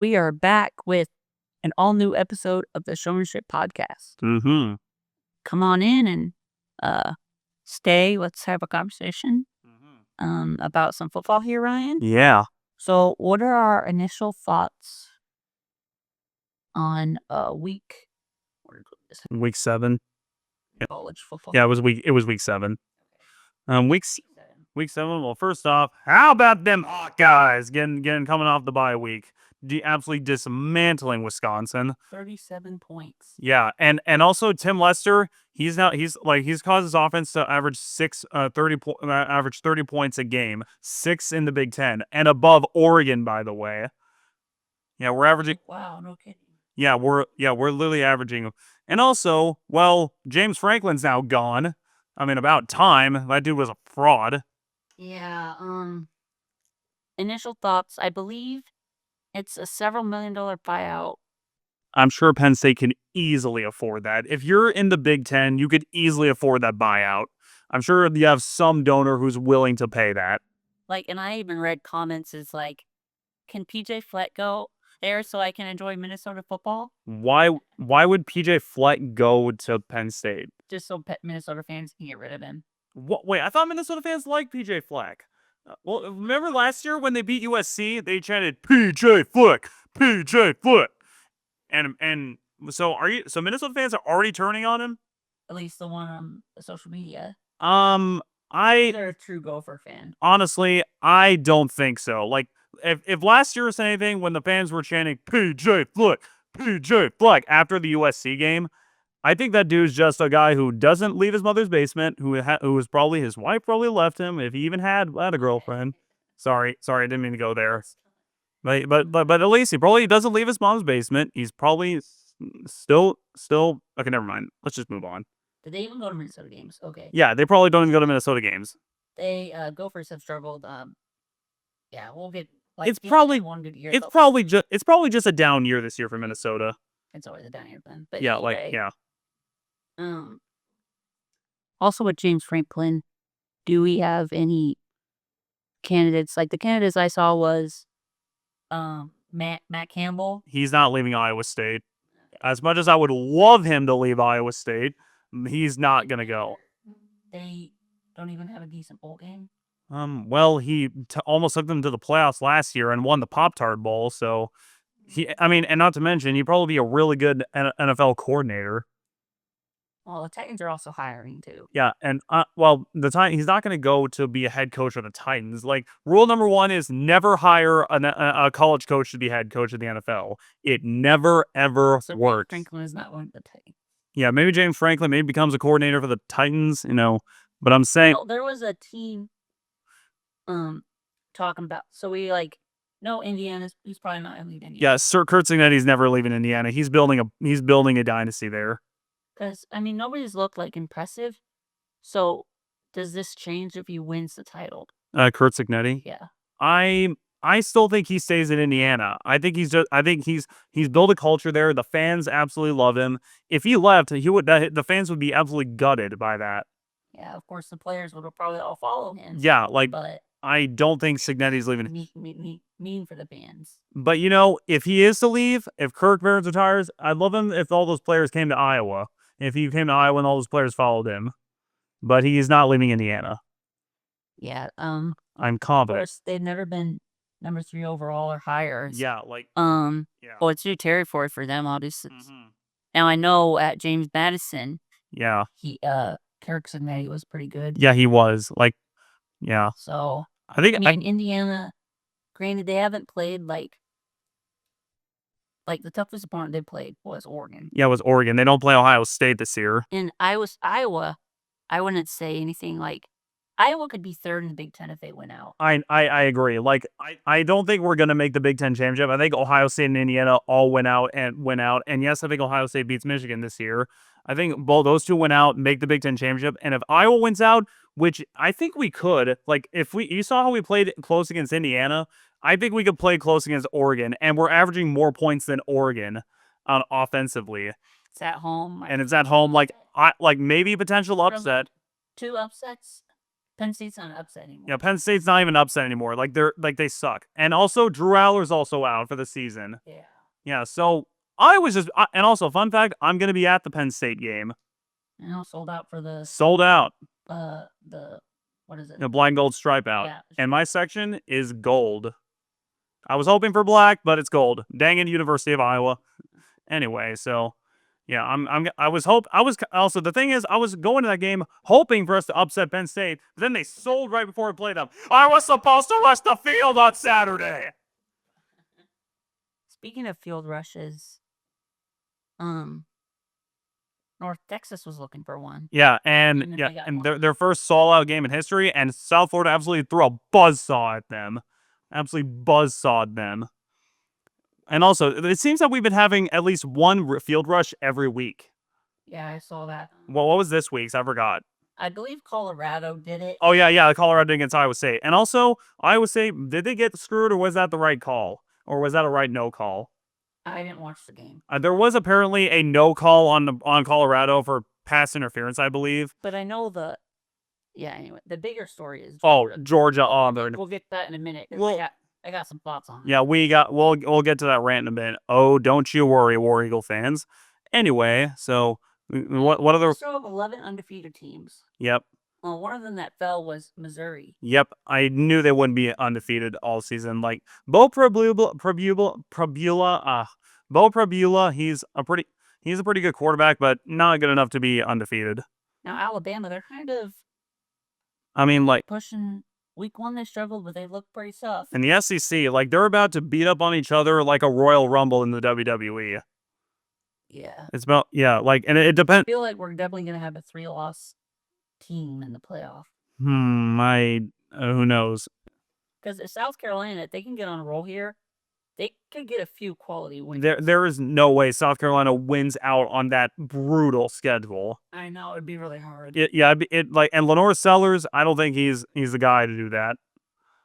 We are back with an all-new episode of the Showmanship Podcast. Mm-hmm. Come on in and stay. Let's have a conversation about some football here, Ryan. Yeah. So, what are our initial thoughts on week 7. college football? Yeah, it was week 7. Week 7. Well, first off, how about them Hawkeyes getting coming off the bye week? Absolutely dismantling Wisconsin. 37 points. Yeah, and also Tim Lester, he's caused his offense to average 30 points a game, 6 in the Big Ten, and above Oregon, by the way. Yeah, we're averaging. Wow, no kidding. Yeah, we're literally averaging. And also, well, James Franklin's now gone. I mean, about time. That dude was a fraud. Yeah, initial thoughts, I believe it's a several $1,000,000 buyout. I'm sure Penn State can easily afford that. If you're in the Big Ten, you could easily afford that buyout. I'm sure you have some donor who's willing to pay that. And I even read comments is like, can PJ Fleck go there so I can enjoy Minnesota football? Why would PJ Fleck go to Penn State? Just so Minnesota fans can get rid of him. What? Wait, I thought Minnesota fans like PJ Fleck. Well, remember last year when they beat USC, they chanted PJ Fleck, PJ Fleck. And so so Minnesota fans are already turning on him? At least the one on social media. They're a true Gopher fan. Honestly, I don't think so. Like, if last year was anything, when the fans were chanting PJ Fleck after the USC game, I think that dude's just a guy who doesn't leave his mother's basement, who was probably his wife probably left him if he even had a girlfriend. Sorry, I didn't mean to go there. But at least he probably doesn't leave his mom's basement. He's probably still okay. Never mind. Let's just move on. Did they even go to Minnesota games? Okay. Yeah, they probably don't even go to Minnesota games. They Gophers have struggled. Yeah, we'll get. It's probably one good year. It's probably just a down year this year for Minnesota. It's always a down year then. But yeah, anyway, yeah. Also with James Franklin, do we have any candidates? Like the candidates I saw was Matt Campbell. He's not leaving Iowa State. As much as I would love him to leave Iowa State, he's not gonna go. They don't even have a decent bowl game. Well, he almost took them to the playoffs last year and won the Pop-Tart Bowl. So and not to mention, he'd probably be a really good NFL coordinator. Well, the Titans are also hiring too. Yeah, and he's not going to go to be a head coach of the Titans. Like, rule number 1 is never hire a college coach to be head coach of the NFL. It never ever works. Franklin is not one of the Titans. Yeah, maybe James Franklin becomes a coordinator for the Titans. But I'm saying there was a team, talking about. So we no, Indiana. He's probably not leaving Indiana. Yeah, Sir Kurt Cignetti's never leaving Indiana. He's building a dynasty there. Because, nobody's looked impressive. So, does this change if he wins the title? Kurt Cignetti? Yeah. I still think he stays in Indiana. I think he's built a culture there. The fans absolutely love him. If he left, the fans would be absolutely gutted by that. Yeah, of course, the players would probably all follow him. Yeah, but I don't think Cignetti's leaving. Mean for the fans. But if he is to leave, if Kirk Ferentz retires, I'd love him if all those players came to Iowa. If he came to Iowa and all those players followed him. But he is not leaving Indiana. Yeah, I'm confident. Of course, they've never been number 3 overall or higher. Yeah, Well, it's new territory for them, obviously. Now I know at James Madison. Yeah. Kirk Cignetti was pretty good. Yeah, he was. Yeah. So I think Indiana. Granted, they haven't played the toughest opponent they played was Oregon. Yeah, it was Oregon. They don't play Ohio State this year. And Iowa, I wouldn't say anything Iowa could be 3rd in the Big Ten if they went out. I agree. I don't think we're gonna make the Big Ten championship. I think Ohio State and Indiana all went out. And yes, I think Ohio State beats Michigan this year. I think both those two went out, make the Big Ten championship. And if Iowa wins out, which I think we could, you saw how we played close against Indiana, I think we could play close against Oregon, and we're averaging more points than Oregon offensively. It's at home. And it's at home. Maybe potential upset. 2 upsets. Penn State's not upset anymore. Yeah, Penn State's not even upset anymore. Like they suck. And also Drew Aller's also out for the season. Yeah. Yeah, so I was just and also fun fact, I'm gonna be at the Penn State game. Now sold out for the Sold out. The what is it? The black and gold stripe out. Yeah. And my section is gold. I was hoping for black, but it's gold. Dang it, University of Iowa. Anyway, so yeah, I was also the thing is I was going to that game hoping for us to upset Penn State, but then they sold right before we played them. I was supposed to rush the field on Saturday. Speaking of field rushes, North Texas was looking for one. Yeah, and their first sold-out game in history, and South Florida absolutely threw a buzzsaw at them. Absolutely buzzsawed them. And also, it seems that we've been having at least one field rush every week. Yeah, I saw that. Well, what was this week's? I forgot. I believe Colorado did it. Oh, yeah, Colorado did against Iowa State. And also, Iowa State, did they get screwed, or was that the right call? Or was that a right no call? I didn't watch the game. There was apparently a no call on Colorado for pass interference, I believe. But I know anyway, the bigger story is Georgia Auburn. We'll get to that in a minute. Well, I got some thoughts on it. Yeah, we'll get to that rant in a minute. Oh, don't you worry, War Eagle fans. Anyway, so what other? So 11 undefeated teams. Yep. Well, one of them that fell was Missouri. Yep, I knew they wouldn't be undefeated all season. Like Bo Prabula, he's a pretty good quarterback, but not good enough to be undefeated. Now Alabama, they're kind of, I mean, like pushing. Week 1 they struggled, but they look pretty tough. In the SEC, like they're about to beat up on each other like a Royal Rumble in the WWE. Yeah. It's about and it depends. I feel like we're definitely gonna have a 3-loss team in the playoff. Who knows? Because if South Carolina, if they can get on a roll here, they could get a few quality wins. There is no way South Carolina wins out on that brutal schedule. I know it'd be really hard. And Lenore Sellers, I don't think he's the guy to do that.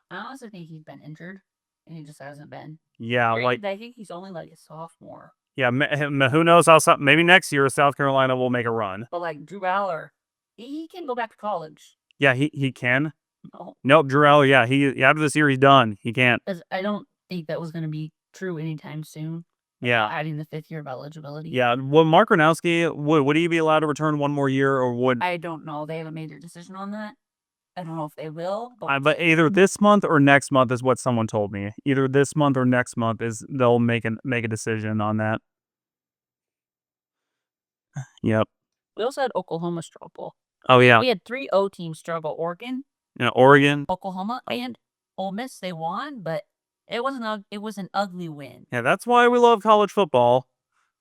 I honestly think he's been injured, and he just hasn't been. Yeah, I think he's only like a sophomore. Yeah, who knows how? Maybe next year South Carolina will make a run. But like Drew Aller, he can go back to college. Yeah, he can. No. Nope, Drew Aller. Yeah, after this year he's done. He can't. Because I don't think that was going to be true anytime soon. Yeah, adding the 5th year of eligibility. Yeah, would Mark Gronowski would he be allowed to return one more year, or would I don't know. They haven't made their decision on that. I don't know if they will. But either this month or next month is what someone told me. Either this month or next month is they'll make a decision on that. Yep. We also had Oklahoma struggle. Oh yeah. We had 3 O teams struggle. Oregon, Oklahoma, and Ole Miss. They won, but it was an ugly win. Yeah, that's why we love college football.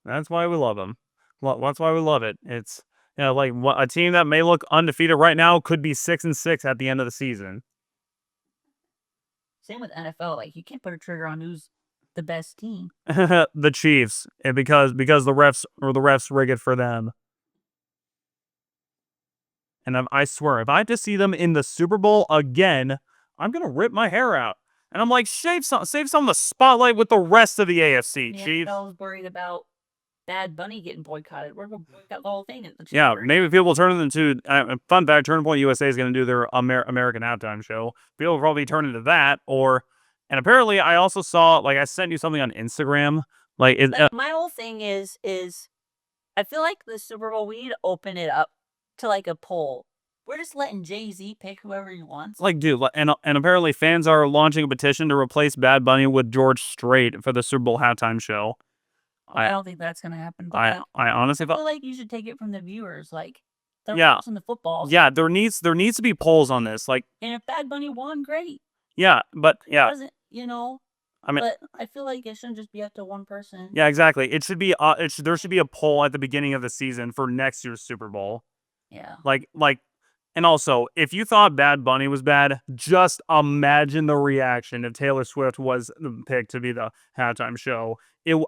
That's why we love them. That's why we love it. It's a team that may look undefeated right now could be 6-6 at the end of the season. Same with NFL. Like, you can't put a trigger on who's the best team. The Chiefs, and because the refs rig it for them. And I swear, if I had to see them in the Super Bowl again, I'm gonna rip my hair out. And I'm like, save some of the spotlight with the rest of the AFC, Chiefs. I was worried about Bad Bunny getting boycotted. We're going to boycott the whole thing. Yeah, maybe people turn it into fun fact. Turning Point USA is going to do their American halftime show. People will probably turn into that, and apparently I also saw I sent you something on Instagram. My whole thing is I feel like the Super Bowl we need to open it up to a poll. We're just letting Jay-Z pick whoever he wants. Dude, and apparently fans are launching a petition to replace Bad Bunny with George Strait for the Super Bowl halftime show. I don't think that's gonna happen. But I honestly feel like you should take it from the viewers. They're yeah, watching the football. Yeah, there needs to be polls on this. And if Bad Bunny won, great. Yeah, but yeah, doesn't but I feel like it shouldn't just be up to one person. Yeah, exactly. It should be there should be a poll at the beginning of the season for next year's Super Bowl. Yeah. And also, if you thought Bad Bunny was bad, just imagine the reaction if Taylor Swift was picked to be the halftime show.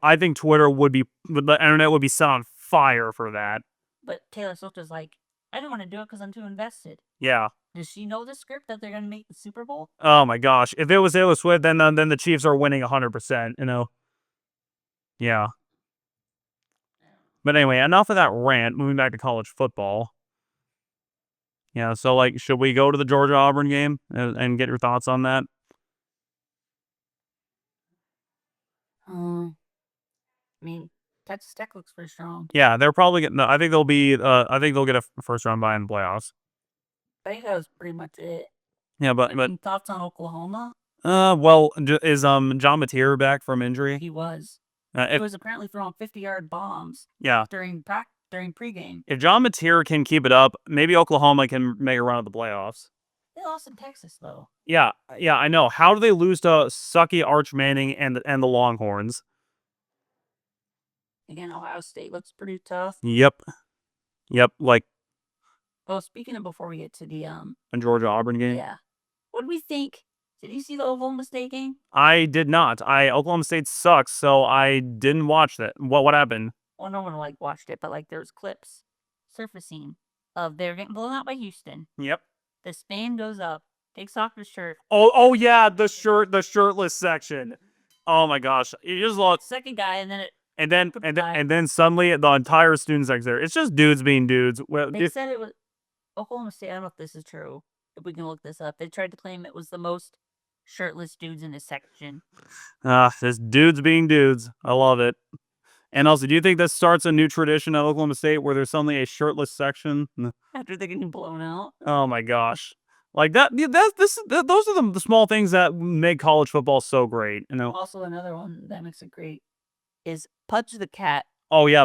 I think the internet would be set on fire for that. But Taylor Swift is like, I don't want to do it because I'm too invested. Yeah. Does she know the script that they're going to make the Super Bowl? Oh my gosh. If it was Taylor Swift, then the Chiefs are winning 100%, Yeah. But anyway, enough of that rant. Moving back to college football. Yeah, so, like, should we go to the Georgia-Auburn game and get your thoughts on that? I mean, Texas Tech looks pretty strong. Yeah, they're probably getting. I think they'll be. I think they'll get a first round bye in the playoffs. I think that was pretty much it. Yeah, but Any thoughts on Oklahoma? well, is John Mateer back from injury? He was. If He was apparently throwing 50-yard bombs yeah, during pregame. if John Mateer can keep it up, maybe Oklahoma can make a run at the playoffs. They lost in Texas though. Yeah, I know. How do they lose to sucky Arch Manning and the Longhorns? Again, Ohio State looks pretty tough. Yep. Like Well, speaking of before we get to the a Georgia Auburn game. yeah, what do we think? Did you see the Oklahoma State game? I did not. Oklahoma State sucks, so I didn't watch that. What happened? Well, no one watched it, but there's clips surfacing of they're getting blown out by Houston. Yep. This fan goes up, takes off his shirt. Oh yeah, the shirtless section. Oh my gosh, you just lost. Second guy, and then it. And then suddenly the entire student section there. It's just dudes being dudes. Well, they said it was Oklahoma State. I don't know if this is true. If we can look this up, they tried to claim it was the most shirtless dudes in this section. Just dudes being dudes. I love it. And also, do you think this starts a new tradition at Oklahoma State where there's suddenly a shirtless section after they're getting blown out? Oh my gosh, like that. Those are the small things that make college football so great. Also, another one that makes it great is Pudge the Cat. Oh yeah,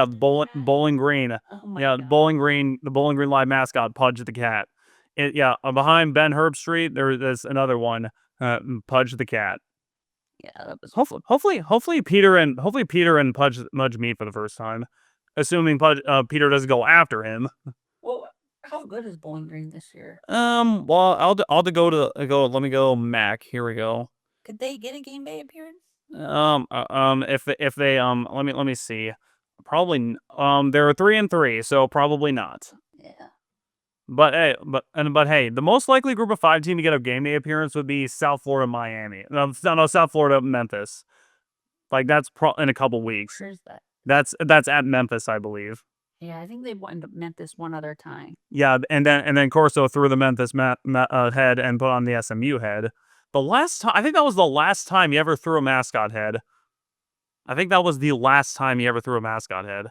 Bowling Green. Oh my yeah, God. Bowling Green. The Bowling Green live mascot, Pudge the Cat. Behind Ben Herb Street, there's another one, Pudge the Cat. Yeah, that was hopefully Peter and Pudge meet for the first time, assuming Peter doesn't go after him. Well, how good is Bowling Green this year? Well, I'll go to go. Let me go. Mac. Here we go. Could they get a game day appearance? If they let me see. Probably they're 3-3, so probably not. Yeah. But hey, the most likely group of 5 team to get a game day appearance would be South Florida, Miami. No, South Florida, Memphis. Like that's in a couple weeks. Where's that? That's at Memphis, I believe. Yeah, I think they went to Memphis one other time. Yeah, and then Corso threw the Memphis head and put on the SMU head. The last time, I think that was the last time he ever threw a mascot head. I think that was the last time he ever threw a mascot head.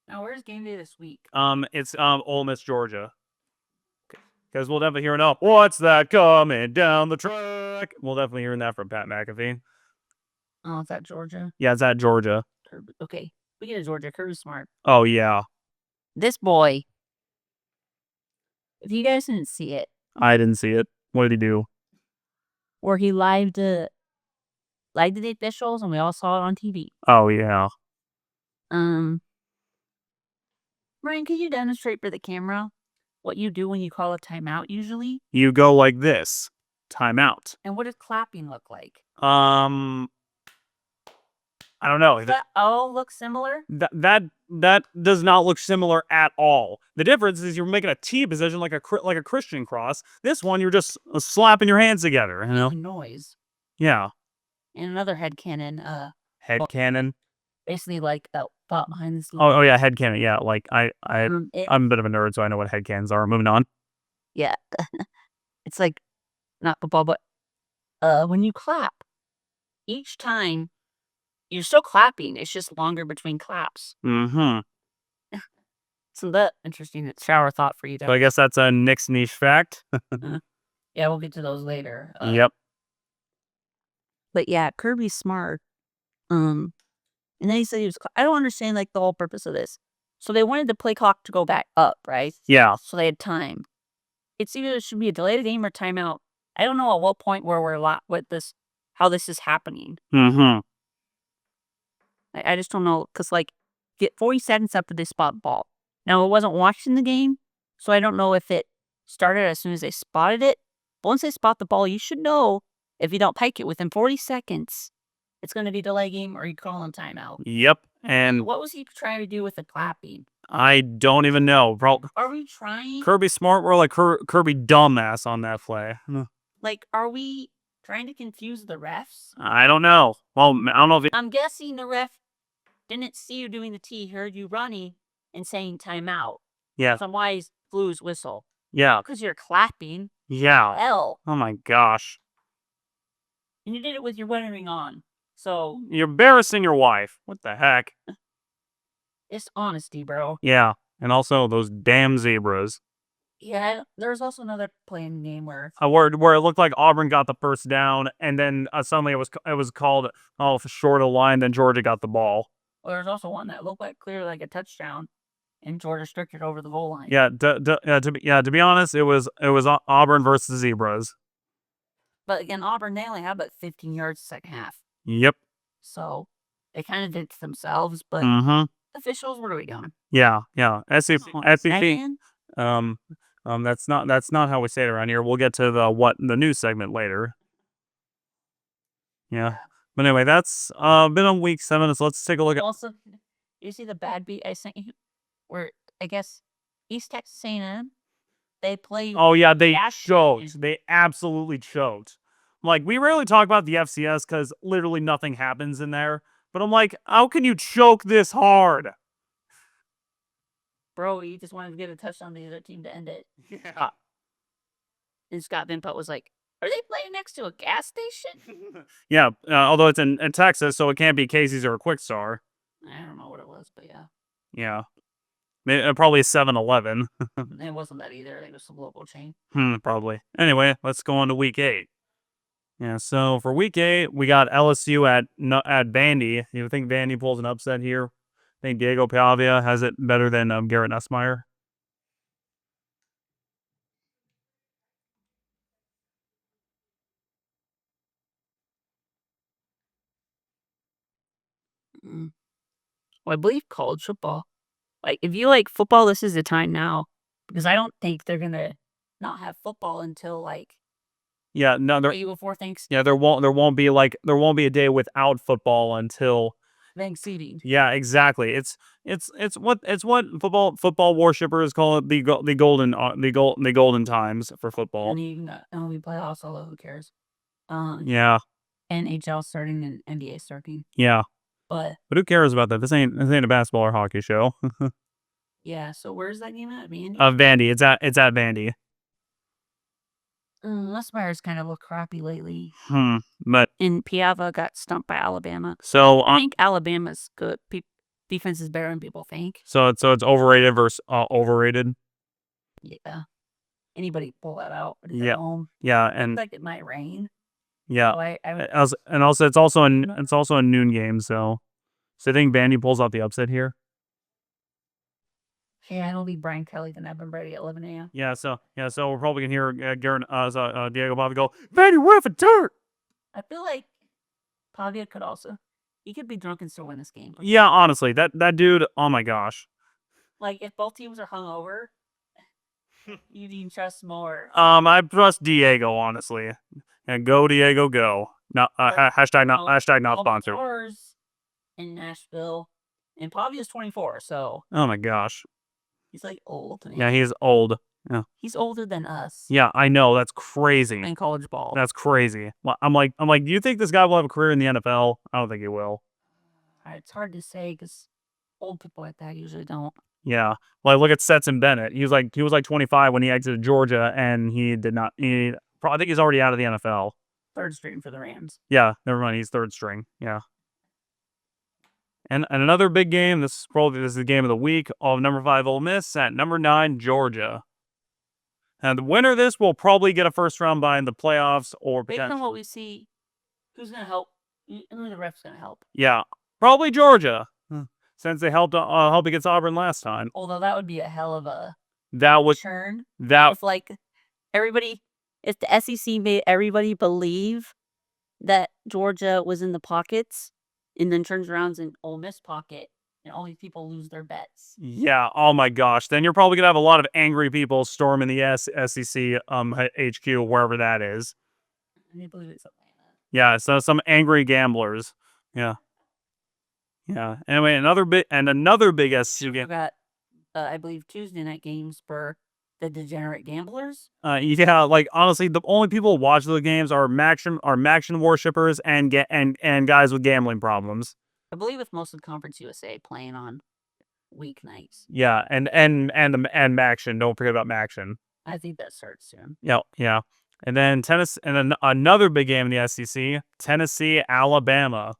Now, where's game day this week? It's Ole Miss, Georgia. Because we'll definitely hear what's that coming down the track? We'll definitely hear that from Pat McAfee. Oh, it's at Georgia? Yeah, it's at Georgia. Okay. We get a Georgia. Kirby Smart. Oh, yeah. This boy. If you guys didn't see it. I didn't see it. What did he do? Where he lied to the officials, and we all saw it on TV. Oh, yeah. Ryan, could you demonstrate for the camera what you do when you call a timeout usually? You go like this. Timeout. And what does clapping look like? I don't know. Does that all look similar? That does not look similar at all. The difference is you're making a T position like a Christian cross. This one, you're just slapping your hands together. You know, noise. Yeah. And another headcanon. Headcanon. Basically, like a thought behind the scenes. Oh yeah, headcanon. Yeah, like I'm a bit of a nerd, so I know what headcanons are. Moving on. Yeah, it's like not football, but when you clap, each time you're still clapping. It's just longer between claps. Mm-hmm. So that interesting shower thought for you. So I guess that's a Nick's niche fact. Yeah, we'll get to those later. Yep. But yeah, Kirby Smart. And then he said I don't understand the whole purpose of this. So they wanted the play clock to go back up, right? Yeah. So they had time. It's either it should be a delayed game or timeout. I don't know at what point where we're how this is happening. Mm-hmm. I just don't know, because get 40 seconds after they spot ball. Now, I wasn't watching the game, so I don't know if it started as soon as they spotted it. But once they spot the ball, you should know if you don't pike it within 40 seconds, it's going to be delay game or you call them timeout. Yep. And what was he trying to do with the clapping? I don't even know. Are we trying? Kirby Smart were like Kirby dumbass on that play. Are we trying to confuse the refs? I don't know. Well, I don't know if I'm guessing the ref didn't see you doing the T, heard you running and saying timeout. Yeah. Some wise blues whistle. Yeah. Because you're clapping. Yeah. Hell. Oh my gosh. And you did it with your wedding ring on. So. You're embarrassing your wife. What the heck? It's honesty, bro. Yeah. And also those damn zebras. Yeah, there was also another playing game where it looked like Auburn got the first down, and then suddenly it was called short of the line. Then Georgia got the ball. Well, there's also one that looked like clearly like a touchdown, and Georgia stripped it over the goal line. Yeah, to be honest, it was Auburn versus Zebras. But again, Auburn, they only had about 15 yards the second half. Yep. So they kind of did it to themselves. But officials, what are we doing? Yeah. SEC. That's not how we say it around here. We'll get to the news segment later. Yeah. But anyway, that's been on week 7. So let's take a look at. Also, you see the bad beat I sent you, where I guess East Texas A&M, they play. Oh yeah, they choked. They absolutely choked. Like, we rarely talk about the FCS because literally nothing happens in there. But I'm like, how can you choke this hard? Bro, he just wanted to get a touchdown to the other team to end it. Yeah. And Scott Vimpot was like, are they playing next to a gas station? Yeah, although it's in Texas, so it can't be Casey's or a Quick Star. I don't know what it was, but yeah. Yeah. Probably a 7-Eleven. It wasn't that either. I think it was some local chain. Probably. Anyway, let's go on to week 8. Yeah, so for week 8, we got LSU at Vandy. You think Vandy pulls an upset here? I think Diego Pavia has it better than Garrett Nussmeier. Well, I believe college football. Like, if you like football, this is the time now. Because I don't think they're going to not have football until, like, yeah, no, before Thanksgiving. Yeah, there won't be a day without football until Thanksgiving. Yeah, exactly. It's what football worshippers call it, the golden times for football. And you can we play also, who cares? Yeah. NHL starting and NBA starting. Yeah. But who cares about that? This ain't a basketball or hockey show. Yeah, so where's that game at? Vandy? Vandy. It's at Vandy. Nussmeier's kind of looked crappy lately. But And Piava got stumped by Alabama. So I think Alabama's good. Defense is better than people think. So it's overrated versus overrated. Yeah. Anybody pull that out? Yeah. Home. Yeah, and like it might rain. Yeah. So and also it's also a noon game. So I think Vandy pulls out the upset here. Yeah, it'll be Brian Kelly then Evan Brady at 11 a.m. Yeah, so we're probably gonna hear Diego Pavia go, Vandy whiff a dirt. I feel like Pavia could also, he could be drunk and still win this game. Yeah, honestly, that dude, oh my gosh. Like, if both teams are hungover, you need to trust more. I trust Diego, honestly. And go Diego, go. Not hashtag not sponsored. In Nashville, and Pavia's 24, so. Oh my gosh. He's like old. Man. Yeah, he's old. Yeah. He's older than us. Yeah, I know. That's crazy. In college ball. That's crazy. I'm like, do you think this guy will have a career in the NFL? I don't think he will. It's hard to say because old people like that usually don't. Yeah. Like, look at Stetson Bennett. He was like 25 when he exited Georgia, and he did not. I think he's already out of the NFL. Third string for the Rams. Yeah, never mind. He's third string. Yeah. And another big game. This is the game of the week. Of number 5 Ole Miss at number 9 Georgia. And the winner of this will probably get a first round bye in the playoffs or based on what we see, who's gonna help? Who the ref's gonna help? Yeah, probably Georgia, since they helped against Auburn last time. Although that would be a hell of a churn. If the SEC made everybody believe that Georgia was in the pockets, and then turns around in Ole Miss pocket, and all these people lose their bets. Yeah, oh my gosh. Then you're probably going to have a lot of angry people storming the SEC HQ, wherever that is. I believe it's Atlanta. Yeah, so some angry gamblers. Yeah. Yeah. Anyway, another big SEC game. We got, I believe, Tuesday night games for the degenerate gamblers. Yeah, like, honestly, the only people who watch the games are Maction worshippers and guys with gambling problems. I believe with most of Conference USA playing on weeknights. Yeah, and Maction. Don't forget about Maction. I think that starts soon. Yeah. And then Tennessee, and then another big game in the SEC, Tennessee, Alabama.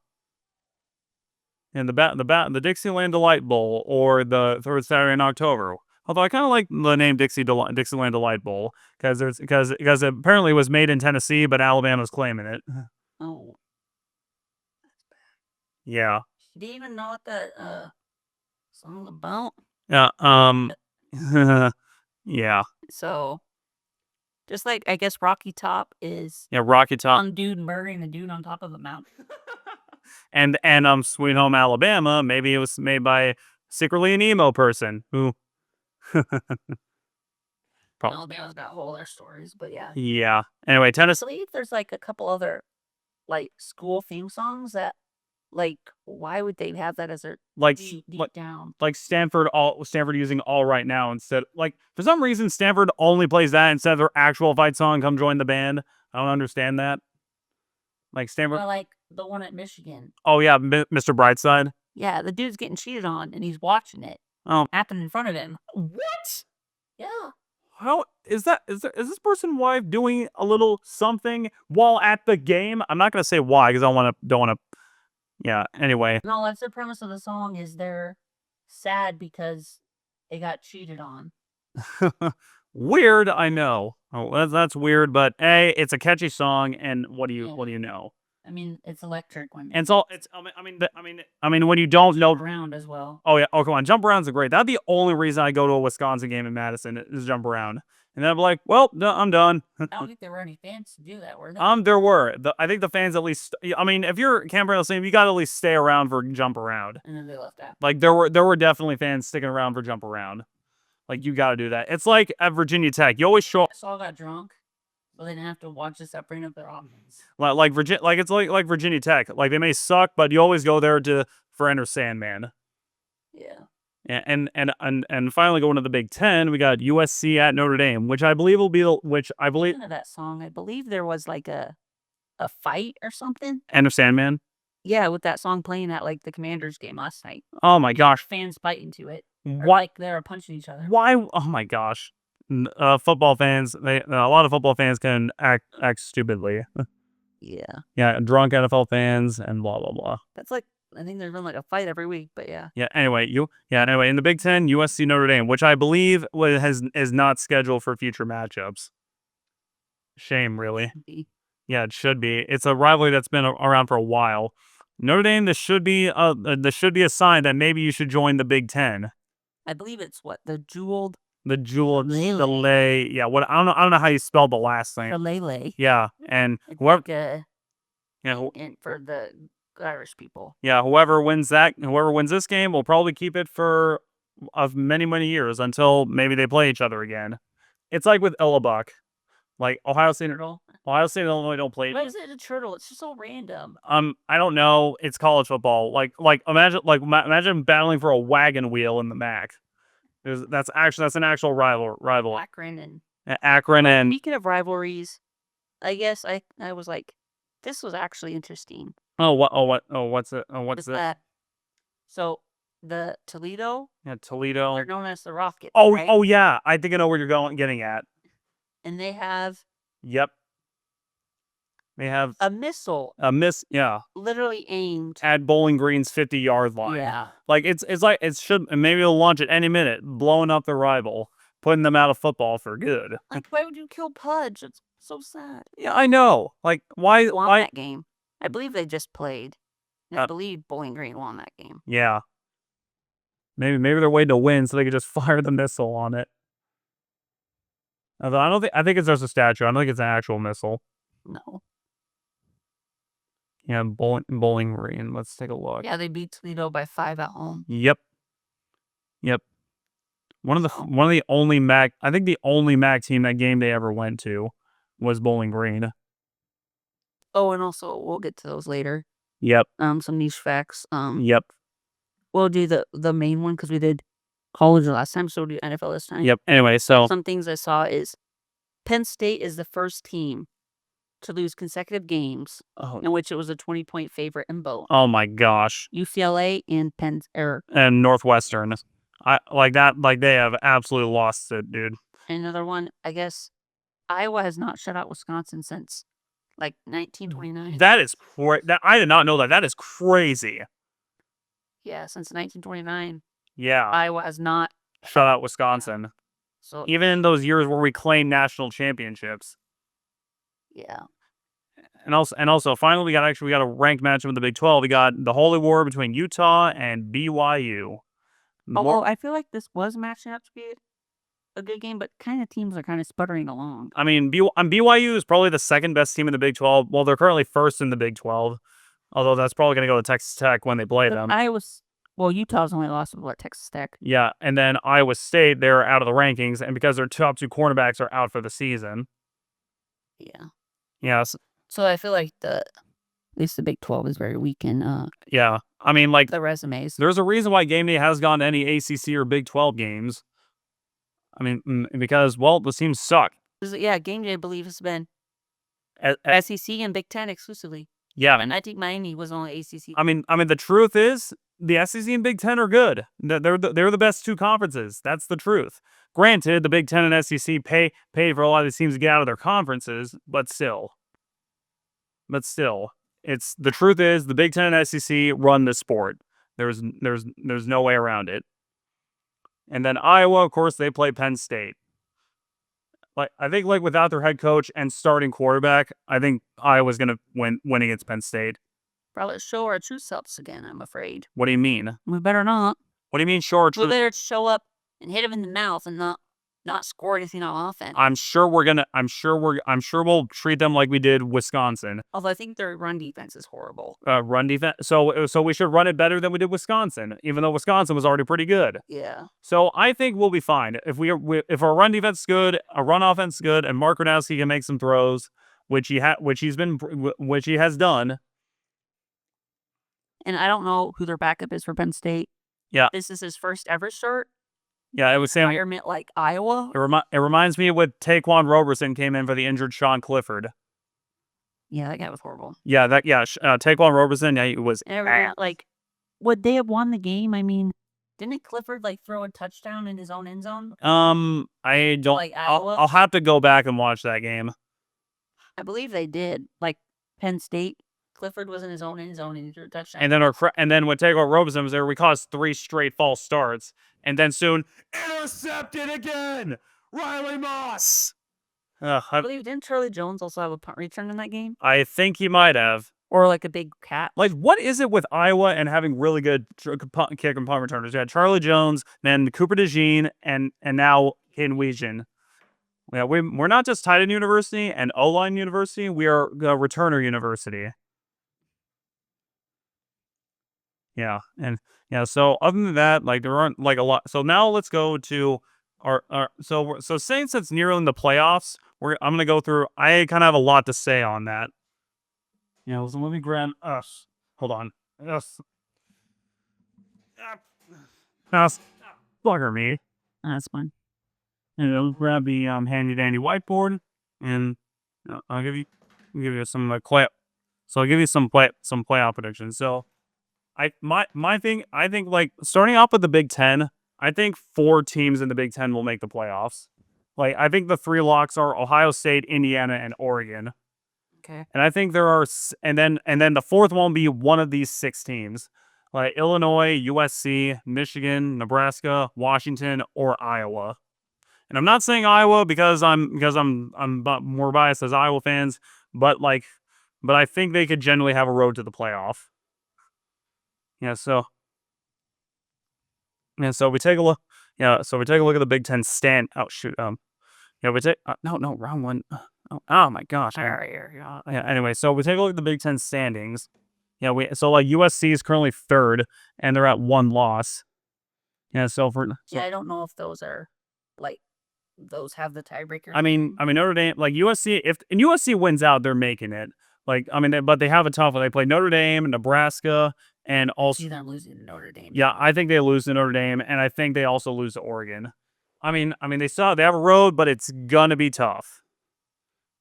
And the Dixieland Delight Bowl, or the third Saturday in October. Although I kind of like the name Dixieland Delight Bowl because it apparently was made in Tennessee, but Alabama's claiming it. Oh, Yeah. do you even know what that song's about? Yeah. Yeah. So, just like I guess Rocky Top is Rocky Top. some dude murdering the dude on top of a mountain. and Sweet Home Alabama, maybe it was made by secretly an emo person who Alabama's got whole other stories, but yeah. Yeah. Anyway, I Tennessee. believe there's like a couple other like school theme songs that like why would they have that as their deep down? Like Stanford using All Right Now instead. Like for some reason Stanford only plays that instead of their actual fight song Come Join the Band. I don't understand that. Like Stanford. Or like the one at Michigan. Oh yeah, Mr. Brightside. Yeah, the dude's getting cheated on and he's watching it. Oh, happen in front of him. What? Yeah. How is that? Is this person's wife doing a little something while at the game? I'm not gonna say why because I don't want to. Yeah. Anyway. No, that's the premise of the song. Is they're sad because they got cheated on. Weird, I know. Oh, that's weird, but it's a catchy song, and what do you know? I mean, it's electric when And I mean, when you don't know around as well. Oh yeah, come on, Jump Around's great. That'd be the only reason I go to a Wisconsin game in Madison is Jump Around, and then I'm like, well, I'm done. I don't think there were any fans to do that, were there? There were. I think the fans at least. I mean, if you're Campbell Stadium, you got to at least stay around for Jump Around. And then they left out. Like there were definitely fans sticking around for Jump Around. Like you got to do that. It's like at Virginia Tech. You always show. Us all got drunk, so they didn't have to watch us up bring up their offense. It's like Virginia Tech. Like they may suck, but you always go there for Enter Sandman. Yeah. And finally going to the Big Ten, we got USC at Notre Dame, which I believe will be Speaking of that song, I believe there was like a fight or something. Enter Sandman. Yeah, with that song playing at like the Commanders game last night. Oh my gosh! Fans fighting to it. What? Like they were punching each other. Why? Oh my gosh! Football fans. A lot of football fans can act stupidly. Yeah. Yeah, drunk NFL fans and blah blah blah. That's like I think there's been like a fight every week, but yeah. Yeah. Anyway, in the Big Ten, USC Notre Dame, which I believe is not scheduled for future matchups. Shame, really. Yeah, it should be. It's a rivalry that's been around for a while. Notre Dame, this should be a sign that maybe you should join the Big Ten. I believe it's the jeweled. Lele. Yeah, what I don't know how you spell the last name. Lele. Yeah, and it's whoever. And for the Irish people. Yeah, whoever wins this game will probably keep it for many years until maybe they play each other again. It's like with Illinois. Like Ohio State and Illinois don't play. Why is it a turtle? It's just so random. I don't know. It's college football. Imagine battling for a wagon wheel in the MAC. That's an actual rival. Akron and. Speaking of rivalries, I guess I was like, this was actually interesting. What's that? So the Toledo. Yeah, Toledo. They're known as the Rockets. Oh, right? Yeah. I think I know where you're getting at. And they have. Yep. They have a missile. Yeah. Literally aimed at Bowling Green's 50-yard line. Yeah. Like it's like it should. Maybe it'll launch at any minute, blowing up their rival, putting them out of football for good. Like why would you kill Pudge? It's so sad. Yeah, I know. Like why? Won that game? I believe they just played. I believe Bowling Green won that game. Yeah. Maybe they're waiting to win so they could just fire the missile on it. Although I think it's just a statue. I don't think it's an actual missile. No. Yeah, Bowling Green. Let's take a look. Yeah, they beat Toledo by 5 at home. Yep. One of the only MAC. I think the only MAC team that game they ever went to was Bowling Green. Oh, and also we'll get to those later. Yep. Some niche facts. Yep. We'll do the main one because we did college last time, so we'll do NFL this time. Yep. Anyway, so some things I saw is Penn State is the first team to lose consecutive games in which it was a 20-point favorite in both. Oh my gosh. UCLA and and Northwestern. I like that. Like they have absolutely lost it, dude. Another one, I guess, Iowa has not shut out Wisconsin since, like, 1929. That is I did not know that. That is crazy. Yeah, since 1929, Yeah, Iowa has not. shut out Wisconsin. So, Even in those years where we claimed national championships. yeah. And also, finally, we got a ranked matchup in the Big 12. We got the Holy War between Utah and BYU. Although I feel like this was matching up to be a good game, but kind of teams are kind of sputtering along. I mean, BYU is probably the second best team in the Big 12. Well, they're currently first in the Big 12, although that's probably going to go to Texas Tech when they play them. Utah's only lost to Texas Tech. Yeah, and then Iowa State, they're out of the rankings, and because their top two cornerbacks are out for the season. Yeah. Yes. So I feel like at least the Big 12 is very weak in Yeah. I mean, like, the resumes. there's a reason why game day has gone to any ACC or Big 12 games. I mean, because, well, the teams suck. Yeah, game day, I believe, has been SEC and Big 10 exclusively. Yeah. And I think Miami was only ACC. I mean, the truth is, the SEC and Big 10 are good. They're the best two conferences. That's the truth. Granted, the Big 10 and SEC pay for a lot of these teams to get out of their conferences, but still. It's the truth is the Big 10 and SEC run the sport. There's no way around it. And then Iowa, of course, they play Penn State. Like I think, like without their head coach and starting quarterback, I think Iowa's gonna win against Penn State. Probably show our true selves again, I'm afraid. What do you mean? We better not. What do you mean show our We true? better show up and hit him in the mouth and not score anything on offense. I'm sure we'll treat them like we did Wisconsin. Although I think their run defense is horrible. Run defense. So we should run it better than we did Wisconsin, even though Wisconsin was already pretty good. Yeah. So I think we'll be fine if if our run defense is good, our run offense is good, and Mark Gronowski can make some throws, which he has done. And I don't know who their backup is for Penn State. Yeah. This is his first ever start. Yeah, it was Sam. Environment like Iowa. It reminds me of when Taquan Roberson came in for the injured Sean Clifford. Yeah, that guy was horrible. Yeah, Taquan Roberson. Yeah, he was. Like, would they have won the game? I mean, didn't Clifford like throw a touchdown in his own end zone? I don't. Like Iowa? I'll have to go back and watch that game. I believe they did. Like Penn State, Clifford was in his own end zone and he threw a touchdown. And then when Taquan Roberson was there, we caused 3 straight false starts, and then soon intercepted again. Riley Moss. I believe didn't Charlie Jones also have a punt return in that game? I think he might have. Or like a big cat. Like, what is it with Iowa and having really good kick and punt returners? You had Charlie Jones, then Cooper DeJean, and now Hayden Weegan. Yeah, we're not just tight end university and O-line university. We are a returner university. Yeah, and yeah. So other than that, like there aren't like a lot. So now let's go to our so saying since nearing the playoffs, I'm gonna go through. I kind of have a lot to say on that. Yeah, so let me grab us. Hold on. Yes. Bugger me. That's fine. And I'll grab the handy dandy whiteboard, and I'll give you some play. So I'll give you some playoff predictions. So I think like starting off with the Big Ten, I think 4 teams in the Big Ten will make the playoffs. Like I think the 3 locks are Ohio State, Indiana, and Oregon. Okay. And I think there are, and then the 4th one will be one of these 6 teams, like Illinois, USC, Michigan, Nebraska, Washington, or Iowa. And I'm not saying Iowa because I'm more biased as Iowa fans, but I think they could generally have a road to the playoff. Yeah. So we take a look. Yeah. So we take a look at the Big Ten stand. Oh shoot. Yeah. We take no wrong one. Oh my gosh. Yeah. Anyway, so we take a look at the Big Ten standings. Yeah. Like USC is currently 3rd, and they're at 1 loss. Yeah. I don't know if those are like. Those have the tiebreaker. I mean Notre Dame, like USC. If USC wins out, they're making it. Like but they have a tough one. They play Notre Dame, Nebraska, and also. See them losing to Notre Dame. Yeah, I think they lose to Notre Dame, and I think they also lose to Oregon. I mean they have a road, but it's gonna be tough.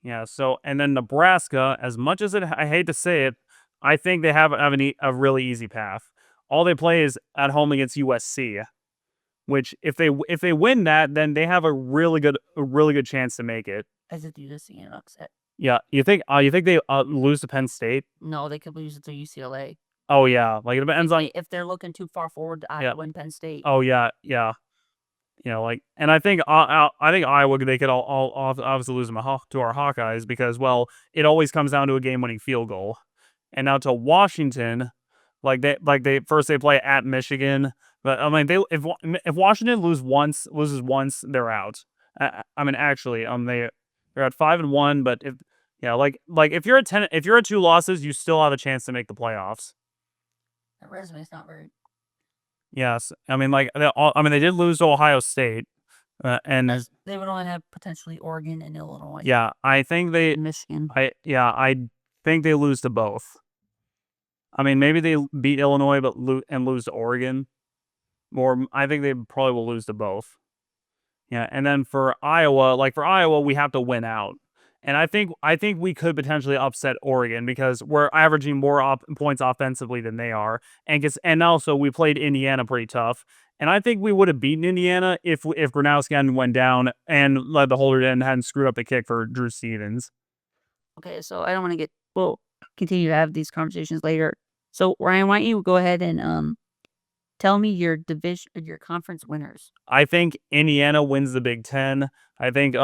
Yeah. So and then Nebraska, as much as I hate to say it, I think they have a really easy path. All they play is at home against USC. which if they win that, then they have a really good chance to make it. As if you just see an upset. Yeah, you think they lose to Penn State? No, they could lose it to UCLA. Oh yeah, like it depends on If they're looking too far forward to win Penn State. Oh yeah, yeah. You know, like, and I think Iowa, they could all obviously lose them to our Hawkeyes because, well, it always comes down to a game-winning field goal. And now to Washington, they first they play at Michigan, but I mean if Washington loses once, they're out. I mean actually, they're at 5-1, but if you're at 2 losses, you still have a chance to make the playoffs. That resume's not very. Yes, I mean they did lose to Ohio State, and they would only have potentially Oregon and Illinois. Yeah, I think Michigan. I think they lose to both. I mean, maybe they beat Illinois but lose to Oregon, or I think they probably will lose to both. Yeah, and then for Iowa, we have to win out. And I think we could potentially upset Oregon because we're averaging more points offensively than they are, and also we played Indiana pretty tough, and I think we would have beaten Indiana if Gronowski hadn't went down and led the holder in hadn't screwed up the kick for Drew Stevens. Okay, so I don't want to we'll continue to have these conversations later. So Ryan, why don't you go ahead and tell me your conference winners? I think Indiana wins the Big Ten. I think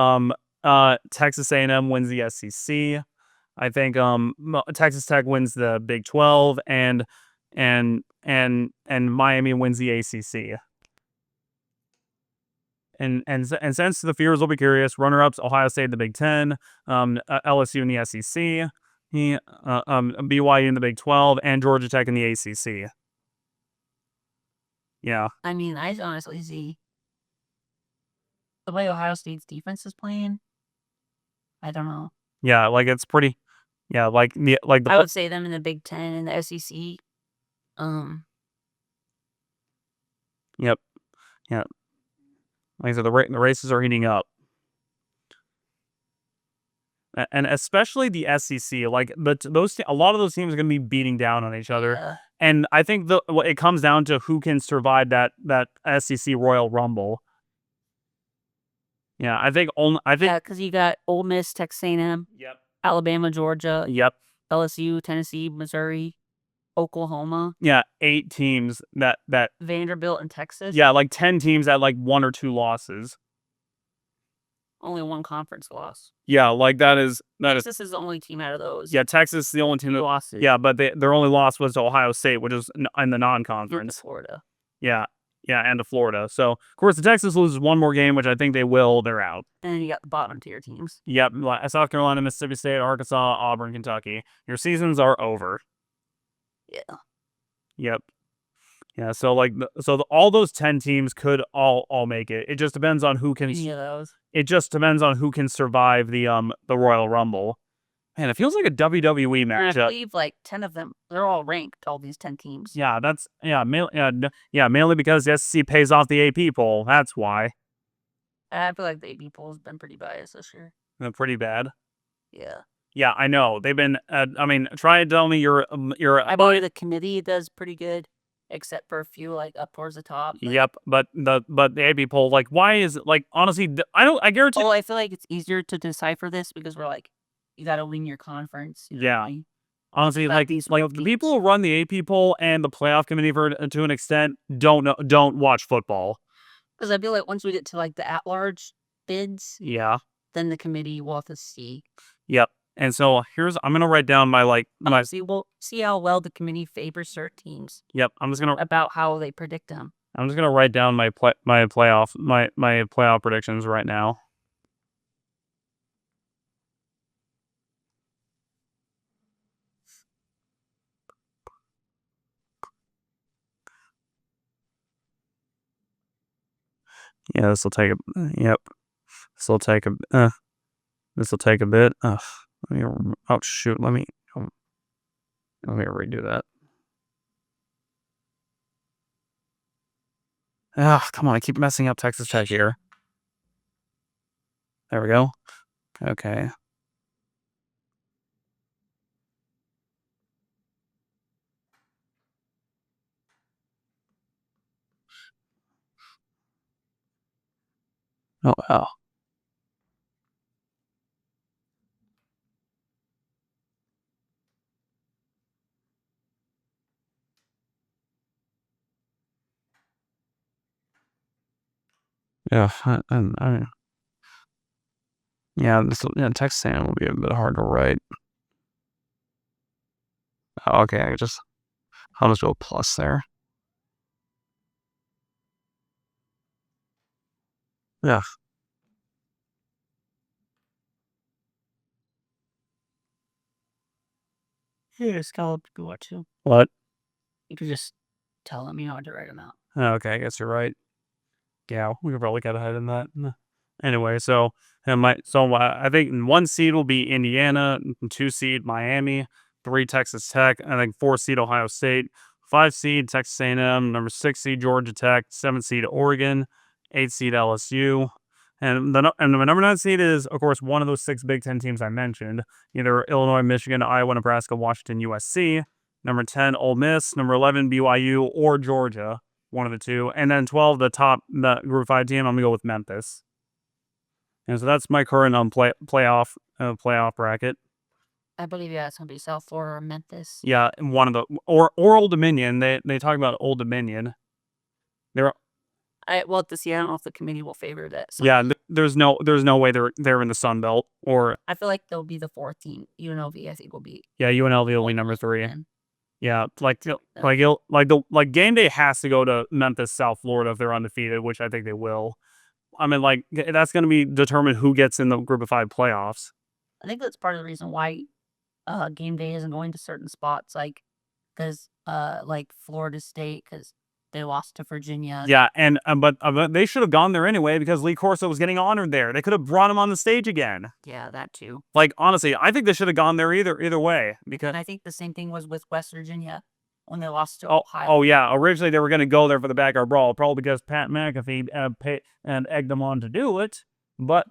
Texas A&M wins the SEC. I think Texas Tech wins the Big 12, and Miami wins the ACC. And since the viewers will be curious, runner-ups Ohio State in the Big 10, LSU in the SEC, BYU in the Big 12, and Georgia Tech in the ACC. Yeah. I mean, I honestly see the way Ohio State's defense is playing. I don't know. Yeah, like it's pretty. Yeah, I would say them in the Big 10 and the SEC. Yep. Yeah. Like I said, the races are heating up. And especially the SEC, but a lot of those teams are going to be beating down on each other, Yeah. And I think it comes down to who can survive that SEC Royal Rumble. Yeah, I think because you got Ole Miss, Texas A&M, Yep. Alabama, Georgia, Yep. LSU, Tennessee, Missouri, Oklahoma. Yeah, 8 teams that Vanderbilt and Texas. Yeah, like 10 teams at like 1 or 2 losses. Only 1 conference loss. Yeah, like Texas is the only team out of those. Yeah, Texas is the only team that lost. Yeah, but their only loss was to Ohio State, which is in the non-conference. Florida. Yeah, and to Florida. So, of course, the Texas loses 1 more game, which I think they will. They're out. And then you got the bottom tier teams. Yep, South Carolina, Mississippi State, Arkansas, Auburn, Kentucky. Your seasons are over. Yeah. Yep. Yeah, so all those 10 teams could all make it. It just depends on who can. Any of those. It just depends on who can survive the Royal Rumble. Man, it feels like a WWE matchup. I believe like 10 of them, they're all ranked. All these 10 teams. Yeah, mainly because the SEC pays off the AP poll. That's why. I feel like the AP poll has been pretty biased this year. Pretty bad. Yeah. Yeah, I know. They've been. I mean, try and tell me you're. I believe the committee does pretty good, except for a few like up towards the top. Yep, but the AP poll, like, why is it like honestly? I guarantee. Well, I feel like it's easier to decipher this because we're like, you got to win your conference. Yeah. Honestly, the people who run the AP poll and the playoff committee to an extent don't watch football. Because I feel like once we get to like the at-large bids, yeah, then the committee will have to see. Yep. And so I'm gonna write down my we'll see how well the committee favors certain teams. Yep. I'm just gonna about how they predict them. I'm just gonna write down my playoff predictions right now. Yeah, this will take a. Yep. This will take a. This will take a bit. Oh shoot! Let me redo that. Come on! I keep messing up Texas Tech here. There we go. Okay. Oh, wow. Yeah, Texas A&M will be a bit hard to write. Oh, okay, I'll just go plus there. Yeah. Here, scallop you want to. What? You could just tell them you know how to write them out. Okay, I guess you're right. Yeah, we could probably get ahead in that. Anyway, I think 1 seed will be Indiana, 2 seed Miami, 3 Texas Tech, I think 4 seed Ohio State, 5 seed Texas A&M, number 6 seed Georgia Tech, 7 seed Oregon, 8 seed LSU, and the number 9 seed is of course one of those 6 Big 10 teams I mentioned, either Illinois, Michigan, Iowa, Nebraska, Washington, USC. Number 10 Ole Miss, number 11 BYU or Georgia, one of the two, and then 12 the Group 5 team. I'm gonna go with Memphis. And so that's my current playoff bracket. I believe it's gonna be South Florida or Memphis. Yeah, and one of the or Old Dominion. They talk about Old Dominion. They're I don't know if the committee will favor that. yeah. There's no way they're in the Sun Belt or I feel like they'll be the 4th team. UNLV, I think, will be. yeah. UNLV will be number 3. And Yeah, like game day has to go to Memphis, South Florida if they're undefeated, which I think they will. I mean, like that's going to be determined who gets in the Group of 5 playoffs. I think that's part of the reason why game day isn't going to certain spots, like because like Florida State, because they lost to Virginia. Yeah, and but they should have gone there anyway because Lee Corso was getting honored there. They could have brought him on the stage again. Yeah, that too. Like honestly, I think they should have gone there either way because And I think the same thing was with West Virginia when they lost to Ohio. Oh yeah, originally they were going to go there for the backyard brawl, probably because Pat McAfee egged them on to do it, but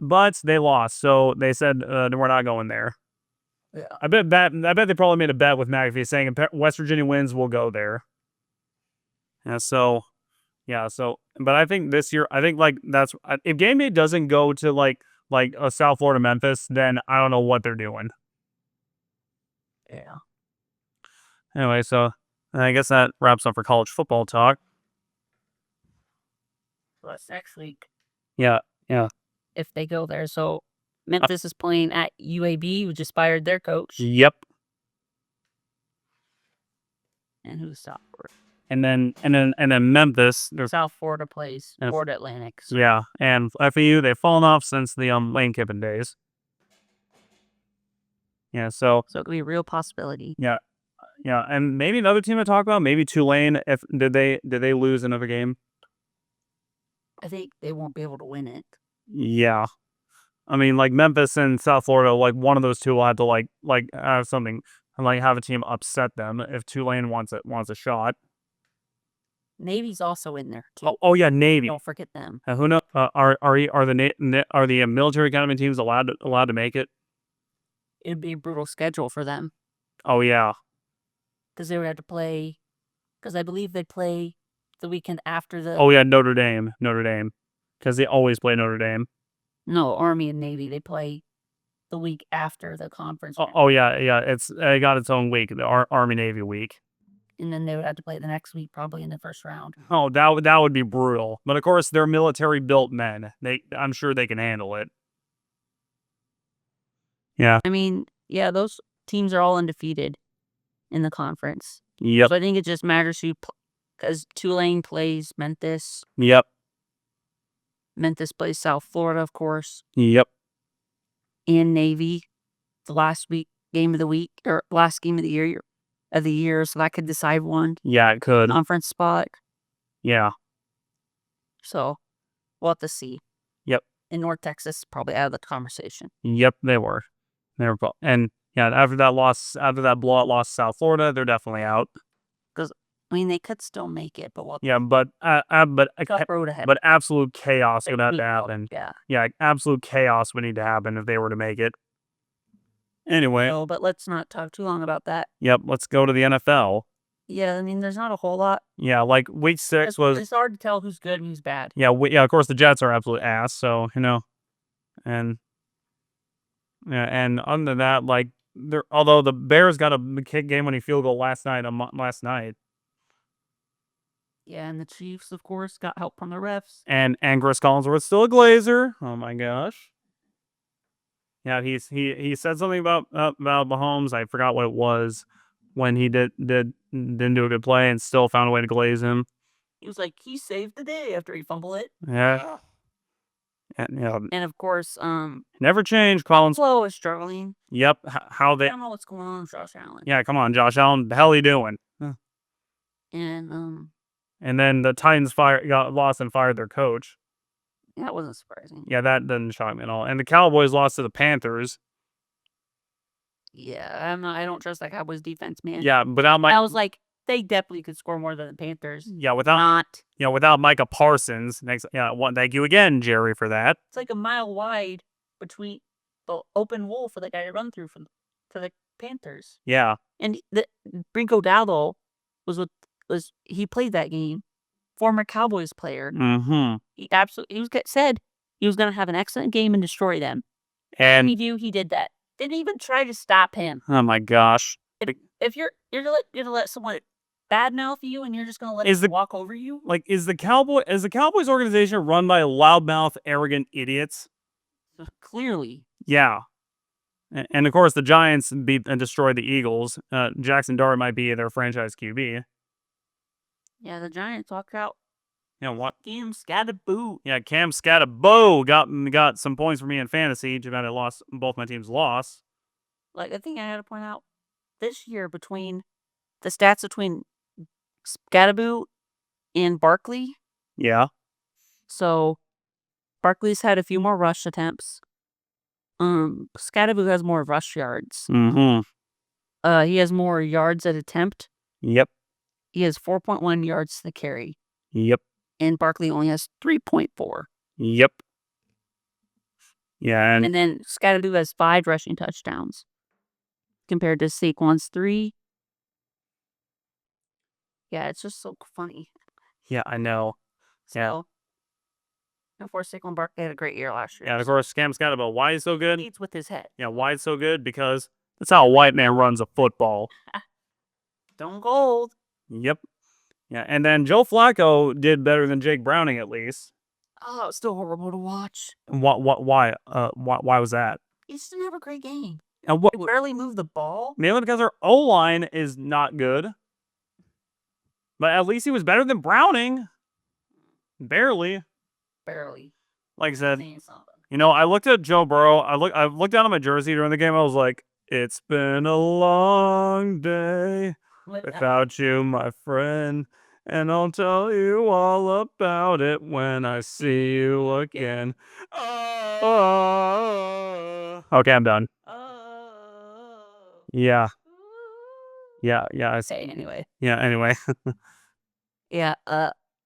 they lost, so they said we're not going there. Yeah, I bet they probably made a bet with McAfee saying if West Virginia wins, we'll go there. But I think this year, I think like that's if game day doesn't go to like a South Florida Memphis, then I don't know what they're doing. Yeah. Anyway, so I guess that wraps up for college football talk. Well, that's next week. Yeah. If they go there, so Memphis is playing at UAB, who just fired their coach. Yep. And who's South Florida? And then Memphis. South Florida plays Florida Atlantic. So. Yeah, and FAU, they've fallen off since the Lane Kiffin days. Yeah, so it could be a real possibility. Yeah, and maybe another team to talk about, maybe Tulane. If did they lose another game? I think they won't be able to win it. Yeah, I mean, like Memphis and South Florida, like one of those two will have to like have something, like have a team upset them if Tulane wants a shot. Navy's also in there too. Oh yeah, Navy. Don't forget them. Who knows? Are the military academy teams allowed to make it? It'd be a brutal schedule for them. Oh yeah, because they would have to play. Because I believe they play the weekend after the. Oh yeah, Notre Dame, because they always play Notre Dame. No, Army and Navy, they play the week after the conference. Oh yeah, it got its own week, the Army Navy week. And then they would have to play the next week, probably in the first round. Oh, that would be brutal. But of course, they're military-built men. I'm sure they can handle it. Yeah. I mean, yeah, those teams are all undefeated in the conference. Yep. So I think it just matters who, because Tulane plays Memphis. Yep. Memphis plays South Florida, of course. Yep. And Navy, the last game of the year, so that could decide one. Yeah, it could. Conference spot. Yeah. So we'll have to see. Yep. And North Texas probably out of the conversation. Yep, they were. And yeah, after that blowout loss to South Florida, they're definitely out. Because I mean, they could still make it, but tough road ahead. But absolute chaos would have to happen. Yeah, absolute chaos would need to happen if they were to make it. Anyway. No, but let's not talk too long about that. Yep, let's go to the NFL. Yeah, I mean, there's not a whole lot. Yeah, like week 6 was. It's hard to tell who's good and who's bad. Yeah, yeah. Of course, the Jets are absolute ass. So and yeah, and other than that, like although the Bears got a kick game-winning field goal last night. Yeah, and the Chiefs, of course, got help from the refs. And Chris Collinsworth's still a Glazer. Oh my gosh. Yeah, he said something about Mahomes. I forgot what it was when he didn't do a good play and still found a way to glaze him. He was like, he saved the day after he fumbled it. Yeah. And of course, never changed. Collins. Flo is struggling. Yep. How they? I don't know what's going on with Josh Allen. Yeah, come on, Josh Allen. The hell are you doing? And then the Titans got lost and fired their coach. That wasn't surprising. Yeah, that doesn't shock me at all. And the Cowboys lost to the Panthers. Yeah, I don't trust that Cowboys defense, man. Yeah, without I was like, they definitely could score more than the Panthers. Yeah, without Micah Parsons. Thank you again, Jerry, for that. It's like a mile wide between the open hole for the guy to run through to the Panthers. Yeah. And the Brinko Dowdle he played that game. Former Cowboys player. Mm-hmm. Said he was going to have an excellent game and destroy them. And he did that. Didn't even try to stop him. Oh my gosh! If you're gonna let someone badmouth you and you're just gonna let them walk over you, like is the Cowboys organization run by loudmouth, arrogant idiots? Clearly. Yeah. And of course, the Giants beat and destroyed the Eagles. Jackson Dart might be their franchise QB. Yeah, the Giants walked out. Yeah, what? Cam Scattaboo. Yeah, Cam Scattaboo got some points for me in fantasy. Too bad I lost. Both my teams lost. Like, I think I had to point out this year between the stats between Scattaboo and Barkley. Yeah. So, Barkley's had a few more rush attempts. Scattaboo has more rush yards. Mm-hmm. He has more yards at attempt. Yep. He has 4.1 yards to the carry. Yep. And Barkley only has 3.4. Yep. Yeah, and then Scattaboo has 5 rushing touchdowns compared to Saquon's 3. Yeah, it's just so funny. Yeah, I know. So, of course, Saquon Barkley had a great year last year. Yeah, and of course, Cam Scattaboo. Why is so good? He leads with his head. Yeah, why is so good? Because that's how a white man runs a football. Stone cold. Yep. Yeah, and then Joe Flacco did better than Jake Browning at least. Oh, it's still horrible to watch. Why? Why was that? He just didn't have a great game. And He barely moved the ball. Mainly because our O-line is not good. But at least he was better than Browning. Barely. Like I said, I looked at Joe Burrow. I looked down at my jersey during the game. I was like, it's been a long day without you, my friend. And I'll tell you all about it when I see you again. Oh. Okay, I'm done. Yeah. Anyway. Yeah, anyway. Yeah,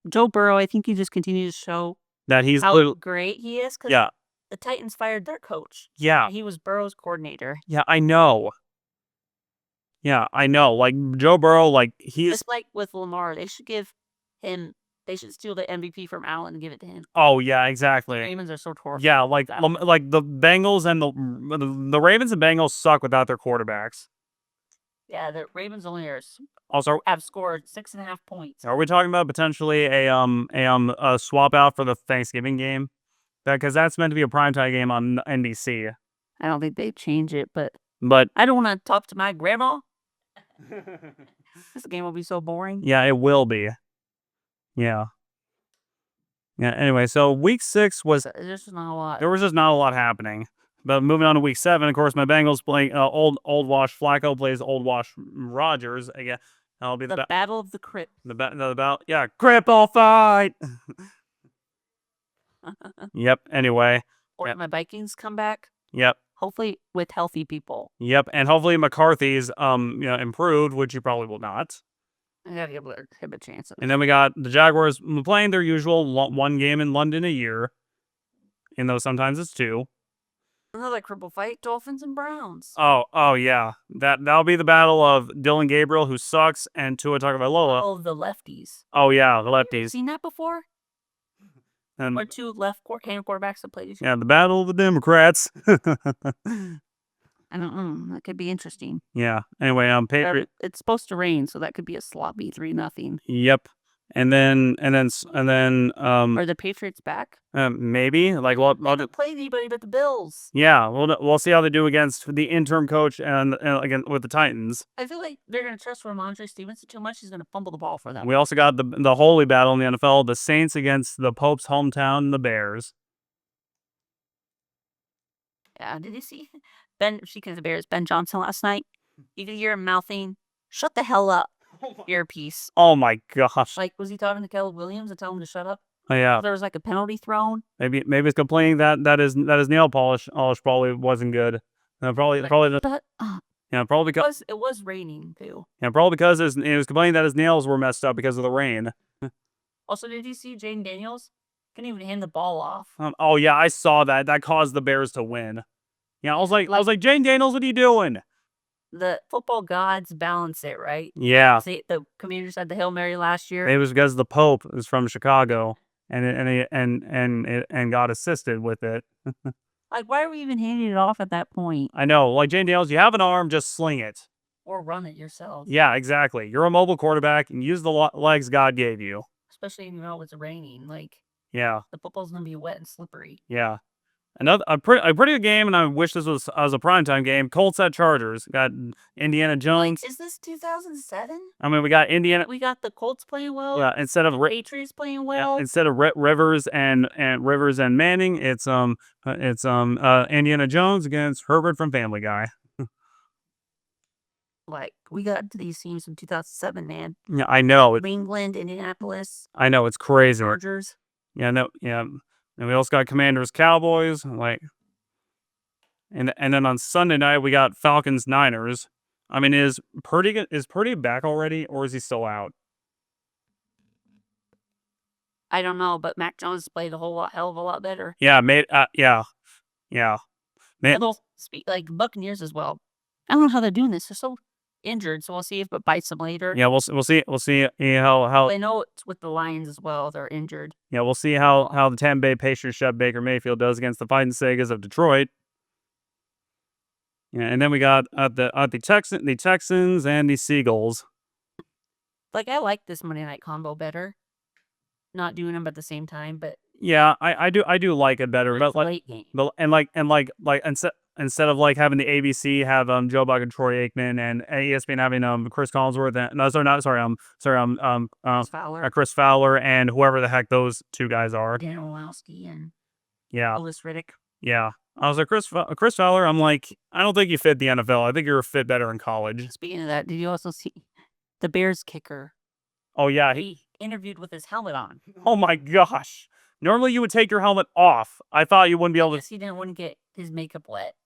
Joe Burrow, I think he just continues to show that he's how great he is. Yeah. The Titans fired their coach. Yeah. He was Burrow's coordinator. Yeah, I know. Yeah, I know. Like, Joe Burrow, like, he's... Just like with Lamar, they should steal the MVP from Allen and give it to him. Oh, yeah, exactly. The Ravens are so torn. Yeah, like the Bengals and the Ravens and Bengals suck without their quarterbacks. Yeah, the Ravens only also have scored 6.5 points. Are we talking about potentially a swap out for the Thanksgiving game? Because that's meant to be a primetime game on NBC. I don't think they change it, but I don't want to talk to my grandma. This game will be so boring. Yeah, it will be. Yeah. Yeah. Anyway, so week 6 was there's just not a lot. There was just not a lot happening. But moving on to week 7, of course, my Bengals playing old wash Flacco plays old wash Rodgers again. That'll be the battle of the crypt. The battle. Yeah, cripple fight. Yep. Anyway. Or my Vikings come back. Yep. Hopefully with healthy people. Yep, and hopefully McCarthy's improved, which he probably will not. I gotta give him a chance. And then we got the Jaguars playing their usual one game in London a year. Even though sometimes it's 2. Another cripple fight, Dolphins and Browns. Oh yeah. That'll be the battle of Dylan Gabriel, who sucks, and Tua Tagovailoa. Oh, the lefties. Oh yeah, the Have you lefties. seen that before? And Or two left-handed quarterbacks that played each other. yeah, the battle of the Democrats. I don't know. That could be interesting. Yeah. Anyway, Patriot. It's supposed to rain, so that could be a sloppy 3-0. Yep. And then Are the Patriots back? maybe like They haven't played anybody but the Bills. yeah, we'll see how they do against the interim coach and again with the Titans. I feel like they're gonna trust Ramondre Stevenson too much. He's gonna fumble the ball for them. We also got the holy battle in the NFL: the Saints against the Pope's hometown, the Bears. Yeah, did you see speaking of the Bears, Ben Johnson last night? You could hear him mouthing, "Shut the hell up," earpiece. Oh my gosh! Like, was he talking to Caleb Williams and telling him to shut up? Oh yeah. There was like a penalty thrown. Maybe it's complaining that his nail polish probably wasn't good. Probably because it was raining too. Yeah, probably because it was complaining that his nails were messed up because of the rain. Also, did you see Jaden Daniels? Couldn't even hand the ball off. Oh yeah, I saw that. That caused the Bears to win. Yeah, I was like, Jane Daniels, what are you doing? The football gods balance it, right? Yeah. See, the Commanders had the Hail Mary last year. It was because the Pope is from Chicago, and got assisted with it. Like, why are we even handing it off at that point? I know, like Jane Daniels, you have an arm, just sling it. Or run it yourself. Yeah, exactly. You're a mobile quarterback, and use the legs God gave you. Especially when it's raining, like. Yeah. The football's gonna be wet and slippery. Yeah. A pretty good game, and I wish this was a primetime game. Colts at Chargers. Got Indiana Jones. Like, is this 2007? I mean, we got Indiana. We got the Colts playing well. Yeah, instead of Patriots playing well. Yeah, instead of Rivers and Manning, it's Indiana Jones against Herbert from Family Guy. Like, we got to these teams in 2007, man. Yeah, I know. New England, Indianapolis. I know, it's crazy. Chargers. Yeah, no, yeah. And we also got Commanders, Cowboys, like, and then on Sunday night we got Falcons, Niners. I mean, is Purdy back already, or is he still out? I don't know, but Mac Jones played a hell of a lot better. Yeah, yeah. Man, like Buccaneers as well. I don't know how they're doing this. They're so injured, so we'll see if it bites them later. Yeah, we'll see how. I know it's with the Lions as well. They're injured. Yeah, we'll see how the Tampa Bay Patriots shut Baker Mayfield does against the Fighting Sagas of Detroit. Yeah, and then we got the Texans and the Seagulls. Like, I like this Monday night combo better. Not doing them at the same time, but yeah, I do like it better. But like, late game. Instead of like having the ABC have Joe Buck and Troy Aikman, and ESPN having Chris Collinsworth and Chris Fowler and whoever the heck those two guys are. Dan Orlowski and Willis Riddick. Yeah. I was like, Chris Fowler, I'm like, I don't think you fit the NFL. I think you're fit better in college. Speaking of that, did you also see the Bears kicker? Oh yeah, he interviewed with his helmet on. Oh my gosh. Normally you would take your helmet off. I thought you wouldn't be able to. Yes, he didn't want to get his makeup wet.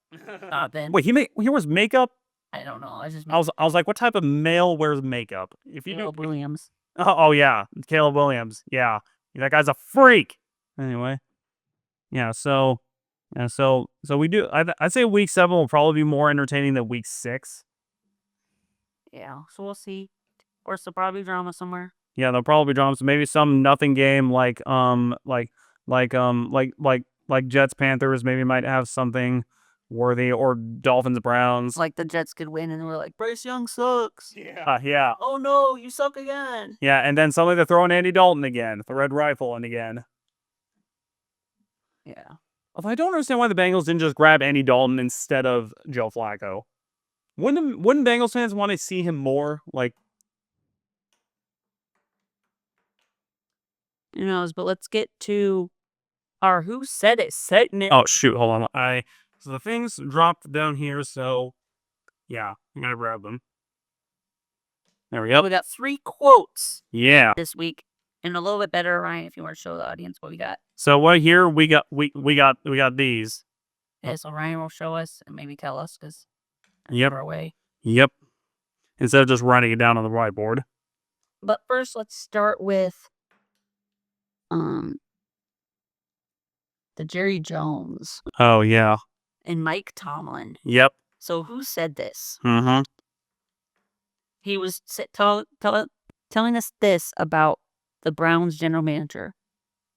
Then. Wait, he wears makeup? I don't know. I was like, what type of male wears makeup? Caleb Williams. Oh yeah, Caleb Williams. Yeah, that guy's a freak. Anyway, yeah. So we do. I'd say week 7 will probably be more entertaining than week 6. Yeah. So we'll see. Or there'll probably be drama somewhere. Yeah, there'll probably be drama. So maybe some nothing game like Jets Panthers maybe might have something worthy, or Dolphins Browns. Like the Jets could win and we're like, Bryce Young sucks. Yeah. Oh no, you suck again. Yeah, and then suddenly they're throwing Andy Dalton again, the Red Rifle in again. Yeah. Although I don't understand why the Bengals didn't just grab Andy Dalton instead of Joe Flacco. Wouldn't Bengals fans want to see him more? Like, who knows? But let's get to our Who Said It segment. Oh shoot, hold on. So the things dropped down here, so yeah, I'm gonna grab them. There we go. We got 3 quotes. Yeah. This week. And a little bit better, Ryan, if you want to show the audience what we got. So what here we got these. Yeah, so Ryan will show us and maybe tell us, because Yep. Away. Yep. Instead of just writing it down on the whiteboard. But first, let's start with the Jerry Jones. Oh yeah. and Mike Tomlin. Yep. So who said this? Mm-hmm. He was telling us this about the Browns general manager.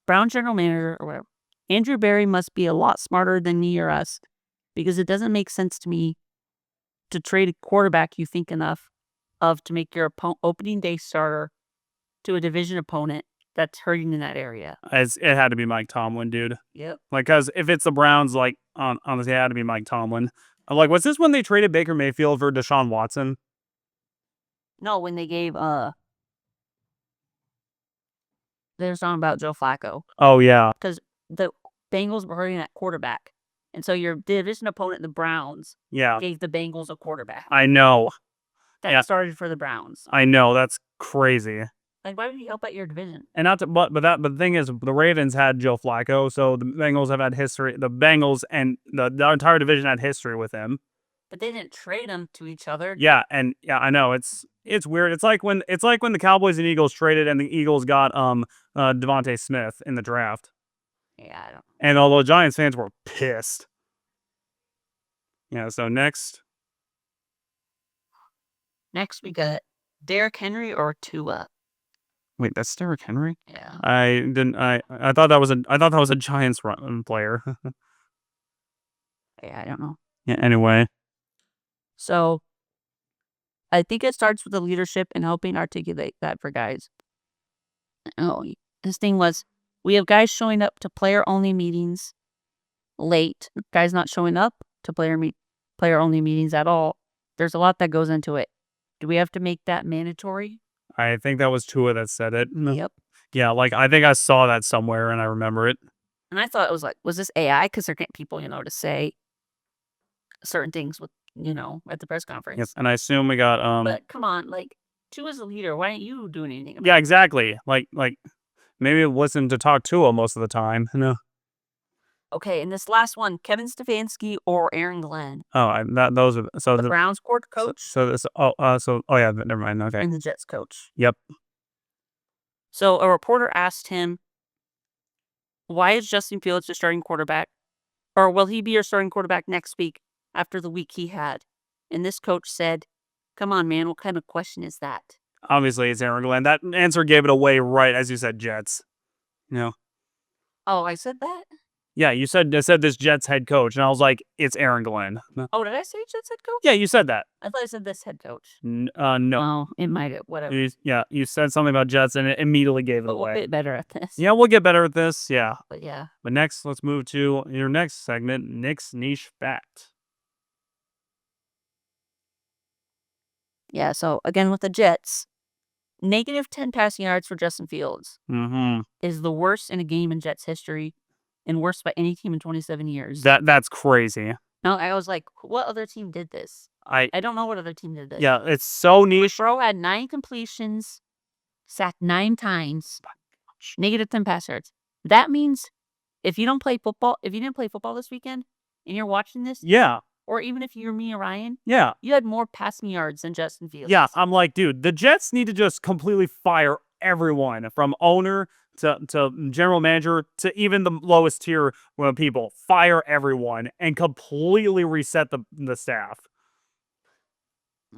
Browns general manager, or whatever. Andrew Berry must be a lot smarter than me or us, because it doesn't make sense to me to trade a quarterback you think enough of to make your opening day starter to a division opponent that's hurting in that area. It had to be Mike Tomlin, dude. Yep. Like, cause if it's the Browns, like, honestly, it had to be Mike Tomlin. Like, was this when they traded Baker Mayfield for Deshaun Watson? No, when they gave they were talking about Joe Flacco. Oh yeah. Because the Bengals were hurting at quarterback. And so your division opponent, the Browns, gave the Bengals a quarterback. I know. That started for the Browns. I know. That's crazy. Like, why would he help out your division? And not to, but the thing is, the Ravens had Joe Flacco, so the Bengals have had history. The Bengals and the entire division had history with him. But they didn't trade them to each other. Yeah, and I know it's weird. It's like when the Cowboys and Eagles traded, and the Eagles got Devontae Smith in the draft. Yeah, I don't. And although Giants fans were pissed. Yeah. So next we got Derrick Henry or Tua. Wait, that's Derrick Henry? Yeah. I thought that was a Giants player. Yeah, I don't know. Yeah. Anyway. So, I think it starts with the leadership and helping articulate that for guys. Oh, this thing was, we have guys showing up to player-only meetings late. Guys not showing up to player-only meetings at all. There's a lot that goes into it. Do we have to make that mandatory? I think that was Tua that said it. Yep. Yeah, like, I think I saw that somewhere, and I remember it. And I thought it was like, was this AI? Because they're getting people, to say certain things with, at the press conference. Yes, and I assume we got But come on, like, Tua's a leader. Why aren't you doing anything about Yeah, exactly. Like maybe listen to talk Tua most of the time. No. Okay, and this last one, Kevin Stefanski or Aaron Glenn? Oh, those are so the Browns coach. So this yeah, never mind. Okay. And the Jets coach. Yep. So a reporter asked him, why is Justin Fields your starting quarterback? Or will he be your starting quarterback next week after the week he had? And this coach said, come on, man, what kind of question is that? Obviously, it's Aaron Glenn. That answer gave it away right as you said Jets. Oh, I said that? Yeah, you said this Jets head coach, and I was like, it's Aaron Glenn. Oh, did I say Jets head coach? Yeah, you said that. I thought I said this head coach. No. Oh, it might have, whatever. You said something about Jets, and it immediately gave it away. We'll get better at this. Yeah, we'll get better at this, yeah. But yeah. But next, let's move to your next segment, Nick's Niche Fact. Yeah, so again with the Jets, negative 10 passing yards for Justin Fields is the worst in a game in Jets history and worst by any team in 27 years. That's crazy. No, I was like, what other team did this? I don't know what other team did this. Yeah, it's so niche. Bro had 9 completions, sacked 9 times, negative 10 pass yards. That means if you didn't play football this weekend and you're watching this, yeah, or even if you're me or Ryan, yeah, you had more passing yards than Justin Fields. Yeah, I'm like, dude, the Jets need to just completely fire everyone from owner to general manager to even the lowest tier people. Fire everyone and completely reset the staff.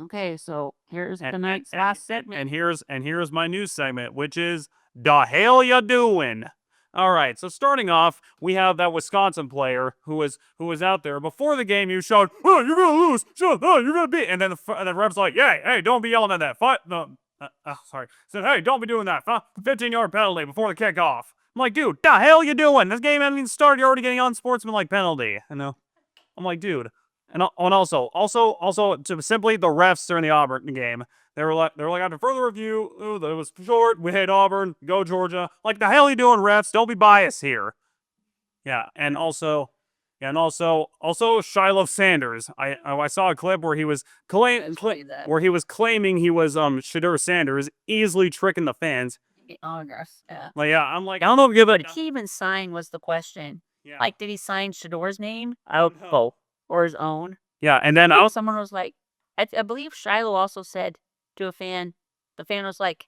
Okay, so here's the next last segment. And here's my news segment, which is the hell ya doing? All right, so starting off, we have that Wisconsin player who was out there before the game. You showed, oh, you're gonna lose, you're gonna beat, and then the ref's like, yeah, hey, don't be yelling at that. Sorry, said, hey, don't be doing that. 15-yard penalty before the kickoff. I'm like, dude, the hell you doing? This game hasn't even started. You're already getting unsportsmanlike penalty. I'm like, dude, and also to simply the refs during the Auburn game. They were like after further review, it was short. We hate Auburn. Go Georgia. Like, the hell are you doing, refs? Don't be biased here. Yeah, and also Shiloh Sanders. I saw a clip where he was claiming he was Shedeur Sanders, easily tricking the fans. Autographs, yeah. Like, yeah, I'm like, I don't know if did he even sign was the question. Yeah. Like, did he sign Shedeur's name? I don't know. Or his own? Yeah, and then someone was like, I believe Shiloh also said to a fan, the fan was like,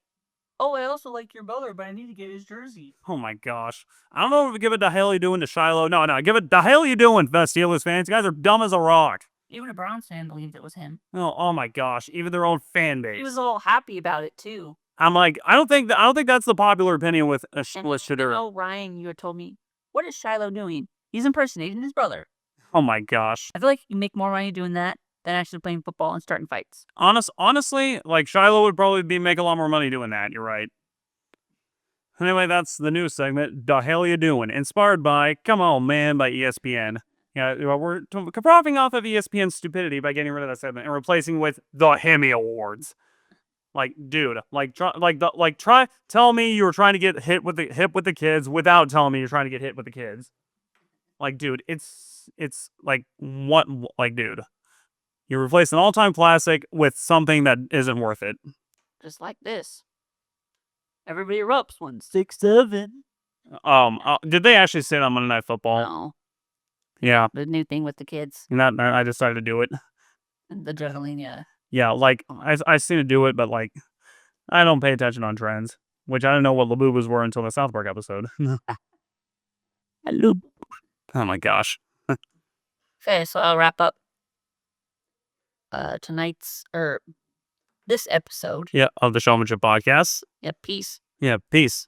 Oh, I also like your brother, but I need to get his jersey. Oh my gosh. I don't know if we give it the hell you doing to Shiloh. No, give it the hell you doing, the Steelers fans. You guys are dumb as a rock. Even a Browns fan believed it was him. Oh my gosh. Even their own fan base. He was all happy about it too. I'm like, I don't think that's the popular opinion with a solicitor. Oh, Ryan, you had told me, what is Shiloh doing? He's impersonating his brother. Oh my gosh. I feel like you make more money doing that than actually playing football and starting fights. Honestly, like Shiloh would probably be make a lot more money doing that. You're right. Anyway, that's the news segment. The hell you doing? Inspired by Come On Man by ESPN. Yeah, we're profiting off of ESPN's stupidity by getting rid of that segment and replacing with the Hemi Awards. Like, dude, tell me you were trying to get hit with the kids without telling me you're trying to get hit with the kids. Like, dude, it's like what, like, dude, you replace an all-time classic with something that isn't worth it. Just like this. Everybody erupts 1, 6, 7. Did they actually say it on Monday Night Football? No. Yeah. The new thing with the kids. And I decided to do it. The juggling, yeah. Yeah, like, I seen it do it, but, like, I don't pay attention on trends. Which I didn't know what Labubu's were until the South Park episode. Hello. Oh my gosh. Okay, so I'll wrap up this episode. Yeah, of the Showmanship Podcast. Yeah, peace. Yeah, peace.